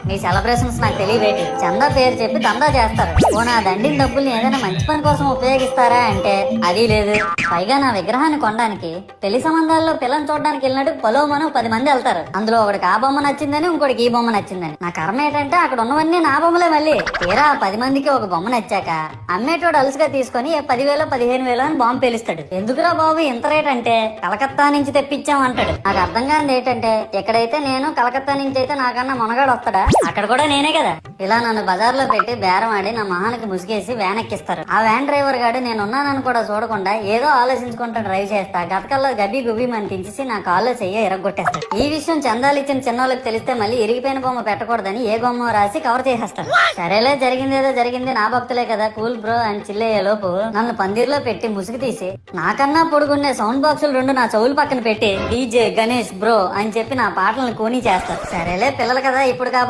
మీ celebrations నాకు తెలియబెట్టి చందా పేరు చెప్పి దందా చేస్తారు. ఓ నా దండిన డబ్బుల్ని ఏదైనా మంచి పని కోసం ఉపయోగిస్తారా అంటే అది లేదు. పైగా నా విగ్రహాన్ని కొనడానికి పెళ్లి సంబంధాల్లో పిల్లని చూడడానికి వెళ్ళినట్టు మనం 10 మంది వెళ్తారు. అందులో ఒకడికి ఆ బొమ్మ నచ్చిందని, ఇంకోటికి ఈ బొమ్మ నచ్చిందని. నా కర్మ ఏంటంటే అక్కడ ఉన్నవన్నీ నా బొమ్మలే. మళ్ళీ తీరా 10 మందికి ఒక బొమ్మ నచ్చాక అమ్మేటోడు అలుసుగా తీసుకొని 10,000 15,000 అని బాంబు పేలుస్తాడు. ఎందుకురా బాబు ఇంత రేట్ అంటే కలకత్తా నుంచి తెప్పించాం అంటాడు. నాకు అర్థం కానిది ఏంటంటే ఎక్కడైతే నేను కలకత్తా నుంచి అయితే నాకన్నా మొనగాడు వస్తాడా, అక్కడ కూడా నేనే కదా. ఇలా నన్ను బజార్లో పెట్టి బేరం ఆడి నా మొహానికి ముసుగేసి వ్యాన్ ఎక్కిస్తారు. ఆ వ్యాన్ డ్రైవర్ గాడు నేనున్నానని కూడా చూడకుండా ఏదో ఆలోచించుకుంటా డ్రైవ్ చేస్తా గతకల్లో గబ్బి గుబ్బి అని తించేసి నా కాల్లో చెయ్యి ఎరగొట్టేస్తాడు. ఈ విషయం చందాలు ఇచ్చిన చిన్నోళ్ళకి తెలిస్తే మళ్ళీ ఇరిగిపోయిన బొమ్మ పెట్టకూడదని ఏ బొమ్మ రాసి కవర్ చేసేస్తాడు. సరేలే జరిగిందేదో జరిగింది, నా భక్తులే కదా కూల్ బ్రో అని చిల్లయ్యే లోపు నన్ను పందిర్లో పెట్టి ముసుగు తీసి నాకన్నా పొడుగున్నే సౌండ్ బాక్సులు 2 నా చెవులు పక్కన పెట్టి డీజే గణేష్ బ్రో అని చెప్పి నా పాటలను కూనీ చేస్తారు. సరేలే పిల్లలు కదా ఇప్పుడు